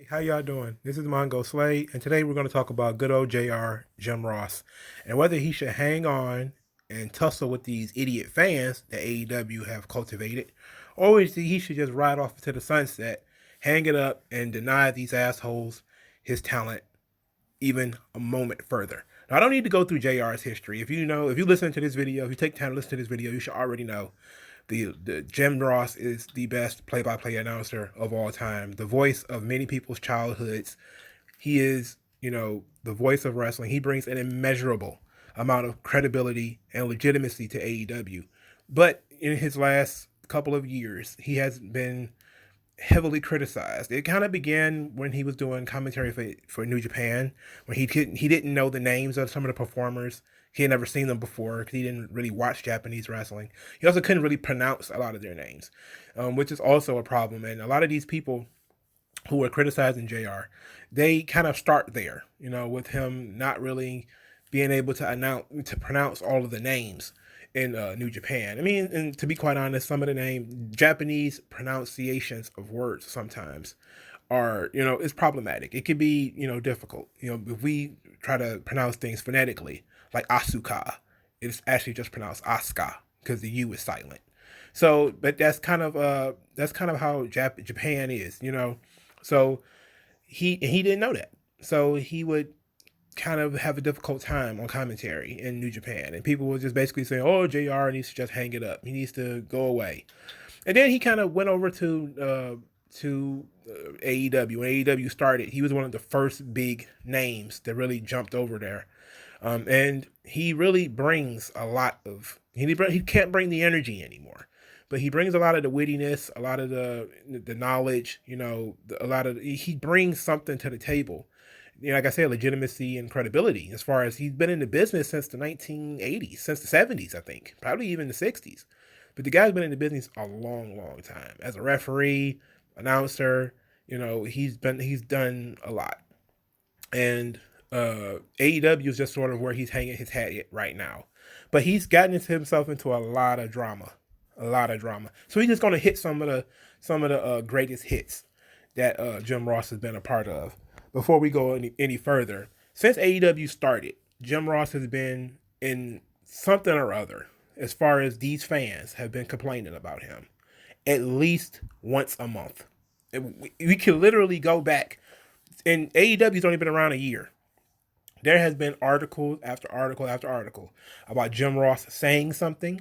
Hey, how y'all doing? This is Mongo Slade, and today we're going to talk about good old JR, Jim Ross, and whether he should hang on and tussle with these idiot fans that AEW have cultivated, or he should just ride off into the sunset, hang it up, and deny these assholes his talent even a moment further. Now, I don't need to go through JR's history. If you listen to this video, if you take time to listen to this video, you should already know the Jim Ross is the best play-by-play announcer of all time, the voice of many people's childhoods. He is, the voice of wrestling. He brings an immeasurable amount of credibility and legitimacy to AEW. But in his last couple of years, he has been heavily criticized. It kind of began when he was doing commentary for New Japan, when he didn't know the names of some of the performers. He had never seen them before because he didn't really watch Japanese wrestling. He also couldn't really pronounce a lot of their names, which is also a problem. And a lot of these people who are criticizing JR, they kind of start there, with him not really being able to pronounce all of the names in New Japan. I mean, and to be quite honest, some of the Japanese pronunciations of words sometimes are, it's problematic. It can be, difficult. If we try to pronounce things phonetically, like Asuka, it's actually just pronounced Asuka because the U is silent. So, but that's kind of how Japan is, So he didn't know that. So he would kind of have a difficult time on commentary in New Japan, and people would just basically say, "Oh, JR needs to just hang it up. He needs to go away." And then he kind of went over to AEW. When AEW started, he was one of the first big names that really jumped over there, and he really brings a lot of. He can't bring the energy anymore, but he brings a lot of the wittiness, a lot of the knowledge. He brings something to the table, like I said, legitimacy and credibility. As far as he's been in the business since the 1980s, since the 70s, I think, probably even the 60s. But the guy's been in the business a long, long time. As a referee, announcer, he's done a lot. And AEW is just sort of where he's hanging his hat right now. But he's gotten himself into a lot of drama, So he's just going to hit some of the greatest hits that Jim Ross has been a part of. Before we go any further, since AEW started, Jim Ross has been in something or other as far as these fans have been complaining about him at least once a month. We can literally go back, and AEW's only been around a year. There has been article after article after article about Jim Ross saying something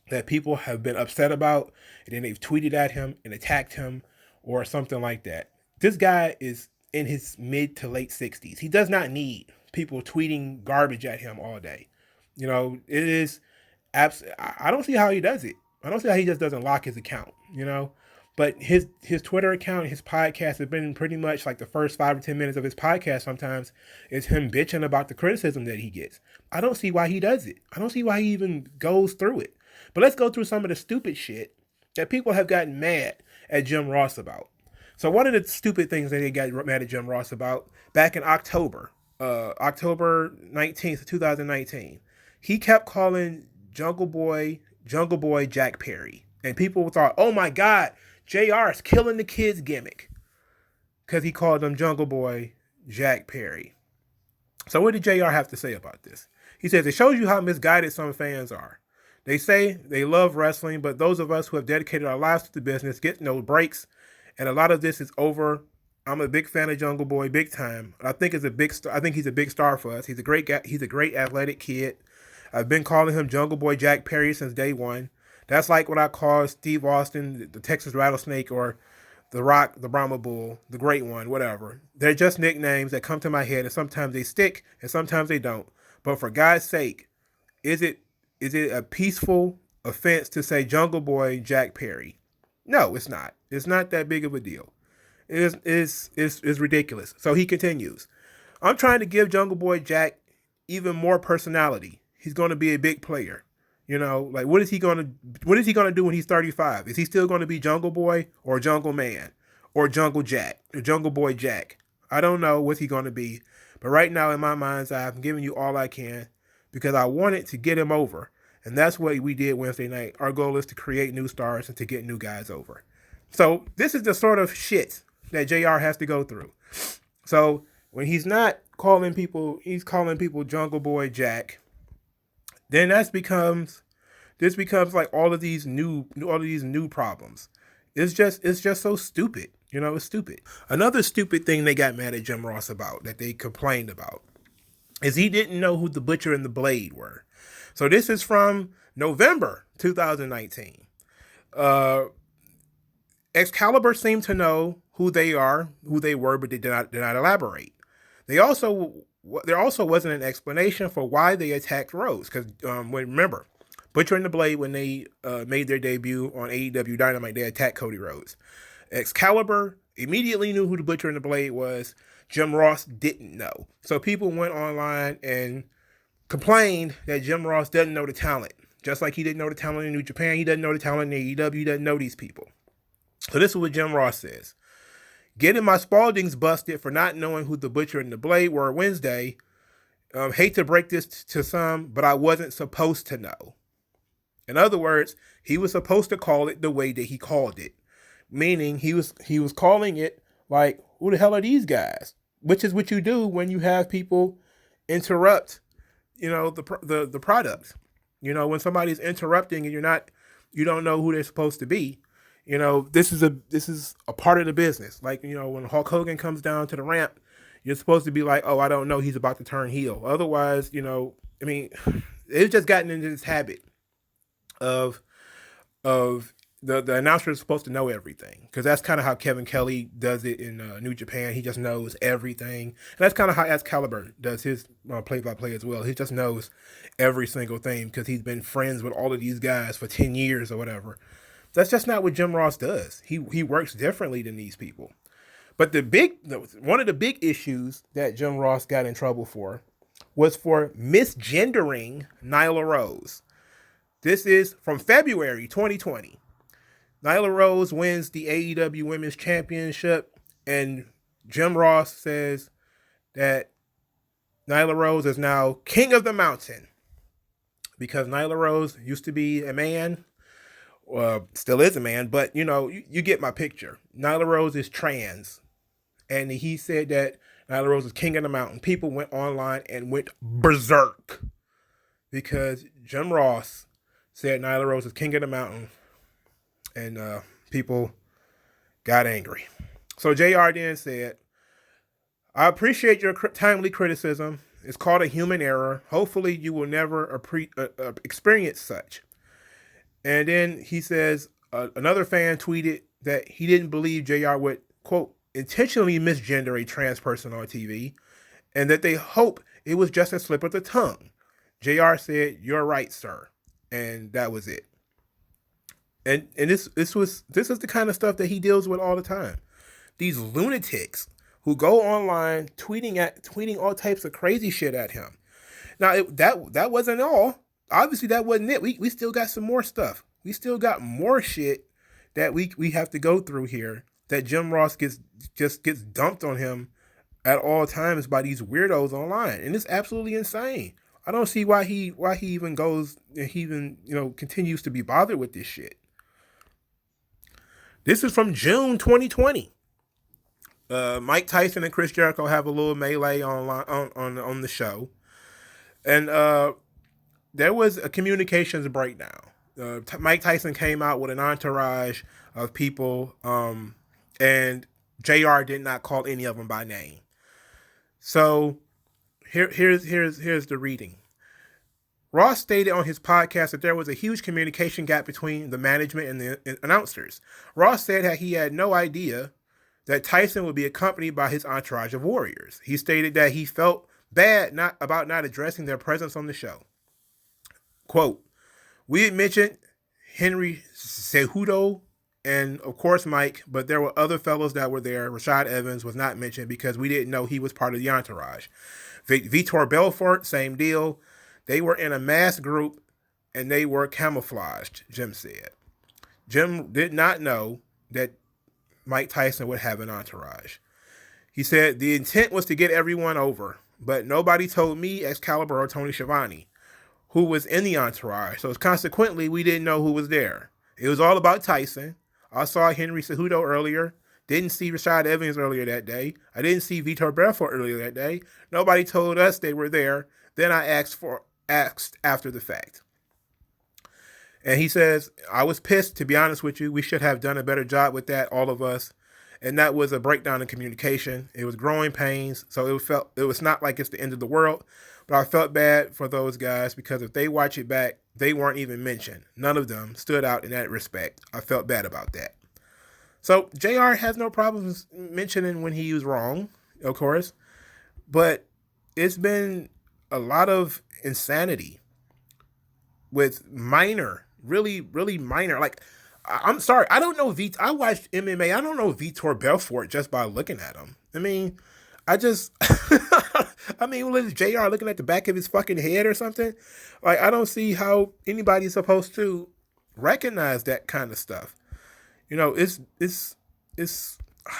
that people have been upset about, and then they've tweeted at him and attacked him or something like that. This guy is in his mid to late 60s. He does not need people tweeting garbage at him all day. It is I don't see how he does it. I don't see how he just doesn't lock his account, But his Twitter account, his podcast has been pretty much like the first 5 or 10 minutes of his podcast sometimes is him bitching about the criticism that he gets. I don't see why he does it. I don't see why he even goes through it. But let's go through some of the stupid shit that people have gotten mad at Jim Ross about. So one of the stupid things that they got mad at Jim Ross about back in October 19th, 2019, he kept calling Jungle Boy Jack Perry. And people thought, oh my God, JR is killing the kids gimmick. Because he called him Jungle Boy Jack Perry. So what did JR have to say about this? He says, it shows you how misguided some fans are. They say they love wrestling, but those of us who have dedicated our lives to the business get no breaks. And a lot of this is over. I'm a big fan of Jungle Boy, big time. I think he's a big star for us. He's a great guy. He's a great athletic kid. I've been calling him Jungle Boy Jack Perry since day one. That's like when I call Steve Austin the Texas Rattlesnake or The Rock, the Brahma Bull, the Great One, whatever. They're just nicknames that come to my head, and sometimes they stick, and sometimes they don't. But for God's sake, is it a peaceful offense to say Jungle Boy Jack Perry? No, it's not. It's not that big of a deal. It's ridiculous. So he continues. I'm trying to give Jungle Boy Jack even more personality. He's going to be a big player. Like what is he gonna do when he's 35? Is he still going to be Jungle Boy or Jungle Man or Jungle Jack or Jungle Boy Jack? I don't know what he's going to be, but right now in my mind's eye, I'm giving you all I can because I wanted to get him over, and that's what we did Wednesday night. Our goal is to create new stars and to get new guys over. So this is the sort of shit that JR has to go through. So when he's not calling people, he's calling people Jungle Boy Jack. Then this becomes like all of these new problems. It's just so stupid. It's stupid. Another stupid thing they got mad at Jim Ross about, that they complained about, is he didn't know who the Butcher and the Blade were. So this is from November 2019. Excalibur seemed to know who they were, but they did not elaborate. There also wasn't an explanation for why they attacked Rhodes, because remember, Butcher and the Blade, when they made their debut on AEW Dynamite, they attacked Cody Rhodes. Excalibur immediately knew who the Butcher and the Blade was. Jim Ross didn't know. So people went online and complained that Jim Ross doesn't know the talent. Just like he didn't know the talent in New Japan, he doesn't know the talent in AEW, he doesn't know these people. So this is what Jim Ross says. Getting my Spaldings busted for not knowing who the Butcher and the Blade were Wednesday. Hate to break this to some, but I wasn't supposed to know. In other words, he was supposed to call it the way that he called it. Meaning he was calling it like, who the hell are these guys? Which is what you do when you have people interrupt, the product. When somebody's interrupting and you don't know who they're supposed to be. This is a part of the business. Like, when Hulk Hogan comes down to the ramp, you're supposed to be like, oh, I don't know, he's about to turn heel. Otherwise, it's just gotten into this habit of the announcer is supposed to know everything, because that's kind of how Kevin Kelly does it in New Japan. He just knows everything, and that's kind of how Excalibur does his play-by-play as well. He just knows every single thing because he's been friends with all of these guys for 10 years or whatever. That's just not what Jim Ross does. He works differently than these people. But one of the big issues that Jim Ross got in trouble for was for misgendering Nyla Rose. This is from February 2020. Nyla Rose wins the AEW Women's Championship, and Jim Ross says that Nyla Rose is now King of the Mountain, because Nyla Rose used to be a man, still is a man, but you get my picture. Nyla Rose is trans, and he said that Nyla Rose is King of the Mountain. People went online and went berserk because Jim Ross said Nyla Rose is King of the Mountain, and people got angry. So JR then said, I appreciate your timely criticism. It's called a human error. Hopefully you will never experience such. And then he says, another fan tweeted that he didn't believe JR would, quote, intentionally misgender a trans person on TV, and that they hope it was just a slip of the tongue. JR said, you're right, sir. And that was it. And this is the kind of stuff that he deals with all the time. These lunatics who go online tweeting all types of crazy shit at him. Now that wasn't all. Obviously that wasn't it. We still got some more stuff. We still got more shit that we have to go through here, that Jim Ross gets dumped on him at all times by these weirdos online. And it's absolutely insane. I don't see why he even continues to be bothered with this shit. This is from June 2020. Mike Tyson and Chris Jericho have a little melee on the show, and there was a communications breakdown. Mike Tyson came out with an entourage of people, and JR did not call any of them by name. So here's the reading. Ross stated on his podcast that there was a huge communication gap between the management and the announcers. Ross said that he had no idea that Tyson would be accompanied by his entourage of warriors. He stated that he felt bad about not addressing their presence on the show. Quote, we had mentioned Henry Cejudo and, of course, Mike, but there were other fellows that were there. Rashad Evans was not mentioned because we didn't know he was part of the entourage. Vitor Belfort, same deal. They were in a mass group, and they were camouflaged, Jim said. Jim did not know that Mike Tyson would have an entourage. He said, the intent was to get everyone over, but nobody told me, Excalibur, or Tony Schiavone, who was in the entourage. So consequently, we didn't know who was there. It was all about Tyson. I saw Henry Cejudo earlier. Didn't see Rashad Evans earlier that day. I didn't see Vitor Belfort earlier that day. Nobody told us they were there. Then I asked after the fact. And he says, I was pissed, to be honest with you. We should have done a better job with that, all of us. And that was a breakdown in communication. It was growing pains. So it was not like it's the end of the world. But I felt bad for those guys because if they watch it back, they weren't even mentioned. None of them stood out in that respect. I felt bad about that. So JR has no problems mentioning when he was wrong, of course. But it's been a lot of insanity with minor, really, really minor. Like, I'm sorry, I don't know. I watched MMA. I don't know Vitor Belfort just by looking at him. I mean, I just, I mean, was JR looking at the back of his fucking head or something? Like, I don't see how anybody's supposed to recognize that kind of stuff. You know, it's,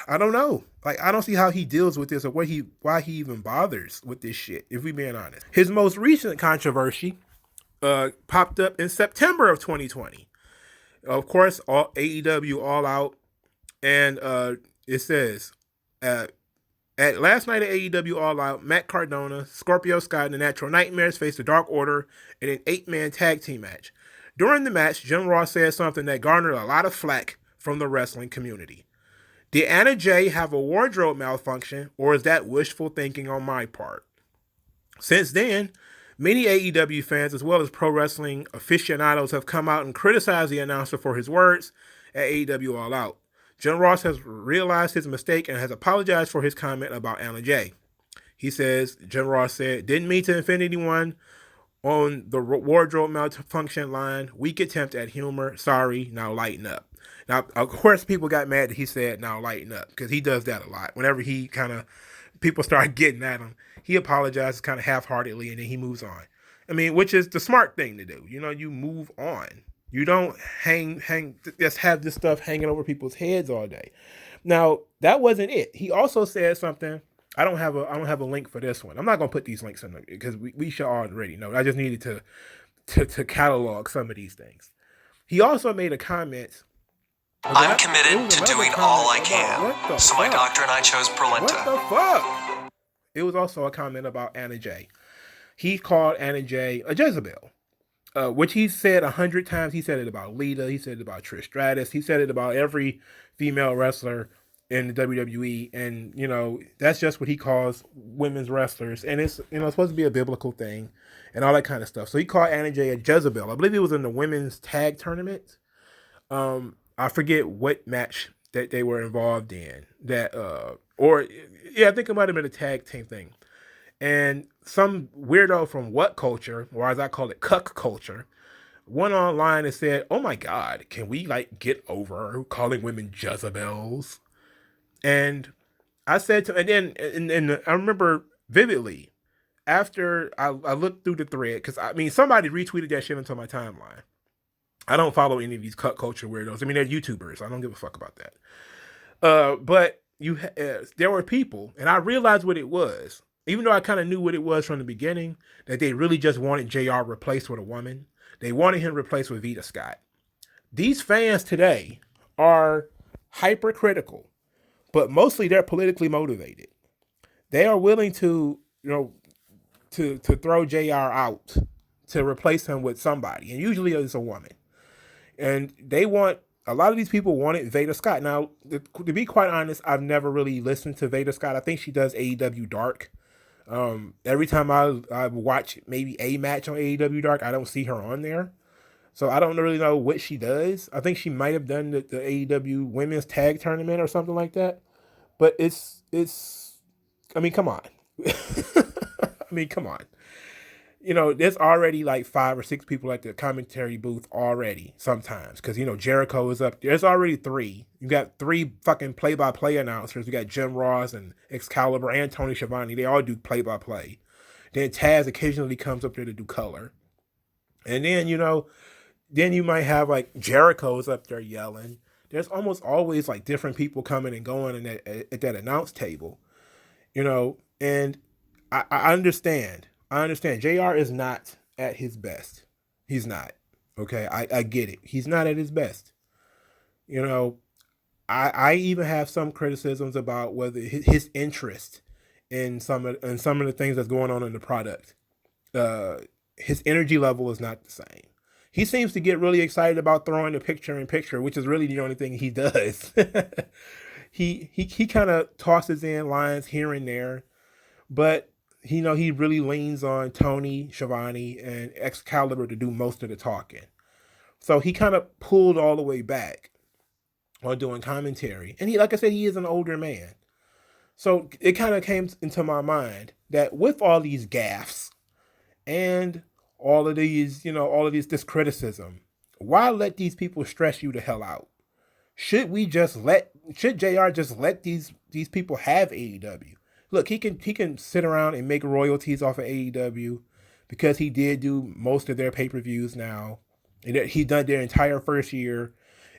I don't know. Like, I don't see how he deals with this or why he even bothers with this shit, if we being honest. His most recent controversy popped up in September of 2020. Of course, AEW All Out, and it says, at last night at AEW All Out, Matt Cardona, Scorpio Sky, and the Natural Nightmares faced the Dark Order in an 8-man tag team match. During the match, Jim Ross said something that garnered a lot of flack from the wrestling community. Did Anna Jay have a wardrobe malfunction, or is that wishful thinking on my part? Since then, many AEW fans, as well as pro wrestling aficionados, have come out and criticized the announcer for his words at AEW All Out. Jim Ross has realized his mistake and has apologized for his comment about Anna Jay. He says, Jim Ross said, didn't mean to offend anyone on the wardrobe malfunction line. Weak attempt at humor. Sorry, now lighten up. Now, of course, people got mad that he said, now lighten up, because he does that a lot. Whenever he people start getting at him, he apologizes kind of half-heartedly, and then he moves on. I mean, which is the smart thing to do. You know, you move on. You don't just have this stuff hanging over people's heads all day. Now, that wasn't it. He also said something. I don't have a link for this one. I'm not gonna put these links in because we should already know. I just needed to catalog some of these things. He also made a comment. I'm committed to doing all I can. So my doctor and I chose Prolenta. What the fuck? It was also a comment about Anna Jay. He called Anna Jay a Jezebel, which he said 100 times. He said it about Lita. He said it about Trish Stratus. He said it about every female wrestler in the WWE. And, you know, that's just what he calls women's wrestlers. And it's, you know, it's supposed to be a biblical thing and all that kind of stuff. So he called Anna Jay a Jezebel. I believe it was in the women's tag tournament. I forget what match that they were involved in. I think it might have been a tag team thing. And some weirdo from What Culture, or as I call it, Cuck Culture, went online and said, oh my God, can we get over calling women Jezebels? And I said to, and then and I remember vividly after I looked through the thread, because I mean, somebody retweeted that shit into my timeline. I don't follow any of these Cuck Culture weirdos. I mean, they're YouTubers. I don't give a fuck about that. But there were people, and I realized what it was, even though I kind of knew what it was from the beginning, that they really just wanted JR replaced with a woman. They wanted him replaced with Vita Scott. These fans today are hypercritical, but mostly they're politically motivated. They are willing to, you know, to throw JR out to replace him with somebody, and usually it's a woman. And a lot of these people wanted Veda Scott. Now, to be quite honest, I've never really listened to Veda Scott. I think she does AEW Dark. Every time I watch maybe a match on AEW Dark, I don't see her on there. So I don't really know what she does. I think she might have done the AEW Women's Tag Tournament or something like that. But it's I mean, come on. I mean, come on. You know, there's already 5 or 6 people at the commentary booth already sometimes. Because, you know, Jericho is up there. There's already 3. You got 3 fucking play-by-play announcers. You got Jim Ross and Excalibur and Tony Schiavone. They all do play-by-play. Then Taz occasionally comes up there to do color. And then, you know, then you might have Jericho's up there yelling. There's almost always different people coming and going at that announce table. You know, and I understand. JR is not at his best. He's not. Okay, I get it. He's not at his best. You know, I even have some criticisms about whether his interest in some of the things that's going on in the product. His energy level is not the same. He seems to get really excited about throwing the picture in picture, which is really the only thing he does. he kind of tosses in lines here and there, but he really leans on Tony Schiavone and Excalibur to do most of the talking. So he kind of pulled all the way back on doing commentary. And like I said, he is an older man. So it kind of came into my mind that with all these gaffes and all of these, this criticism, why let these people stress you the hell out? Should JR just let these people have AEW? Look, he can sit around and make royalties off of AEW because he did do most of their pay-per-views now. And he done their entire first year.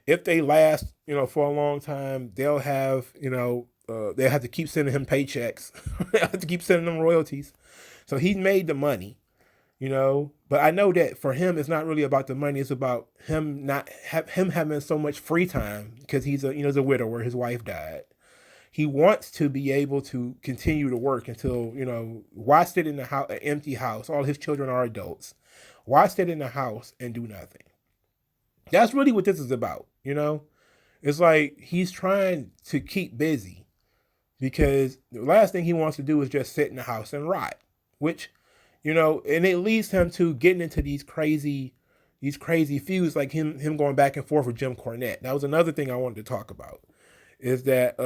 If they last, for a long time, they'll have, they'll have to keep sending him paychecks. They'll have to keep sending them royalties. So he made the money, But I know that for him, it's not really about the money. It's about him him having so much free time because he's a widower. His wife died. He wants to be able to continue to work until, why sit in an empty house? All his children are adults. Why sit in the house and do nothing? That's really what this is about, It's like he's trying to keep busy because the last thing he wants to do is just sit in the house and rot, which, and it leads him to getting into these crazy feuds like him going back and forth with Jim Cornette. That was another thing I wanted to talk about, is that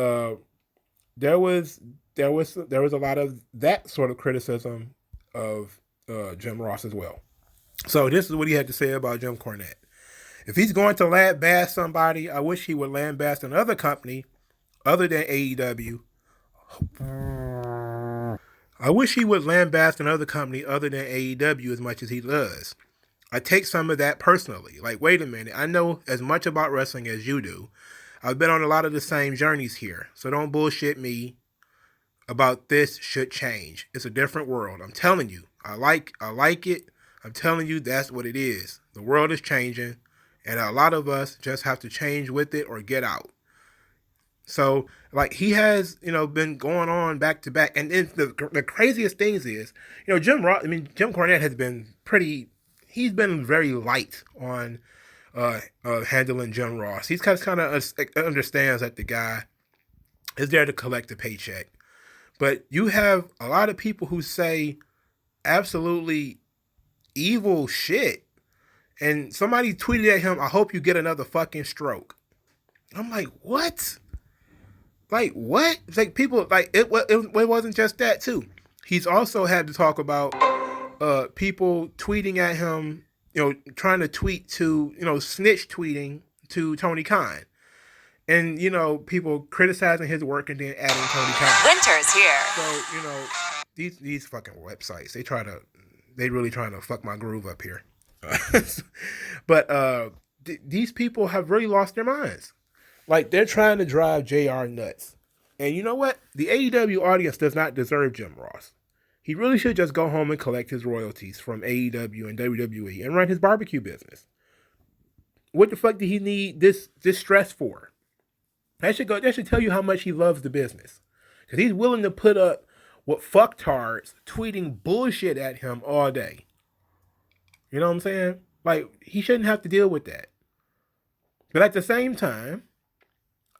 there was a lot of that sort of criticism of Jim Ross as well. So this is what he had to say about Jim Cornette. If he's going to lambast somebody, I wish he would lambast another company other than AEW. I wish he would lambast another company other than AEW as much as he does. I take some of that personally. Like, wait a minute, I know as much about wrestling as you do. I've been on a lot of the same journeys here. So don't bullshit me about this should change. It's a different world. I'm telling you. I like it. I'm telling you, that's what it is. The world is changing, and a lot of us just have to change with it or get out. So, like, he has, been going on back to back. And the craziest things is, Jim Cornette has been he's been very light on handling Jim Ross. He's kind of understands that the guy is there to collect a paycheck. But you have a lot of people who say absolutely evil shit. And somebody tweeted at him, "I hope you get another fucking stroke." I'm like, what? Like, what? It's like people, like, it wasn't just that, too. He's also had to talk about people tweeting at him, trying to tweet to, snitch tweeting to Tony Khan. And, people criticizing his work and then adding Tony Khan. Winter's here. So, these fucking websites, they really trying to fuck my groove up here. But these people have really lost their minds. Like, they're trying to drive JR nuts. And you know what? The AEW audience does not deserve Jim Ross. He really should just go home and collect his royalties from AEW and WWE and run his barbecue business. What the fuck did he need this stress for? That should tell you how much he loves the business. Because he's willing to put up with fucktards tweeting bullshit at him all day. You know what I'm saying? Like, he shouldn't have to deal with that. But at the same time,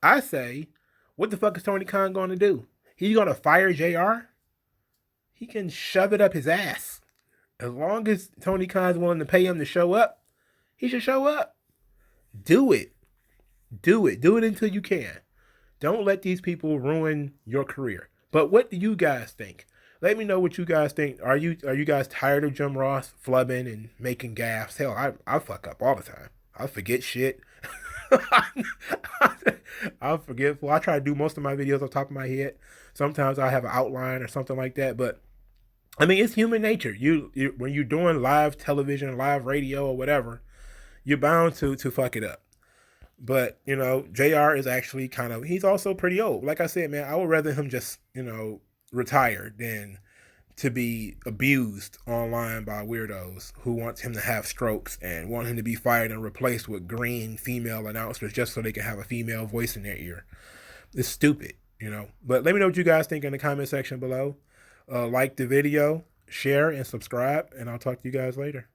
I say, what the fuck is Tony Khan going to do? He's going to fire JR? He can shove it up his ass. As long as Tony Khan's willing to pay him to show up, he should show up. Do it. Do it. Do it until you can. Don't let these people ruin your career. But what do you guys think? Let me know what you guys think. Are you guys tired of Jim Ross flubbing and making gaffes? Hell, I fuck up all the time. I forget shit. I'm forgetful. I try to do most of my videos on top of my head. Sometimes I have an outline or something like that. But I mean, it's human nature. You when you're doing live television, live radio, or whatever, you're bound to fuck it up. But JR is actually he's also pretty old. Like I said, man, I would rather him just retire than to be abused online by weirdos who want him to have strokes and want him to be fired and replaced with green female announcers just so they can have a female voice in their ear. It's stupid, you know. But let me know what you guys think in the comment section below. Like the video, share, and subscribe, and I'll talk to you guys later.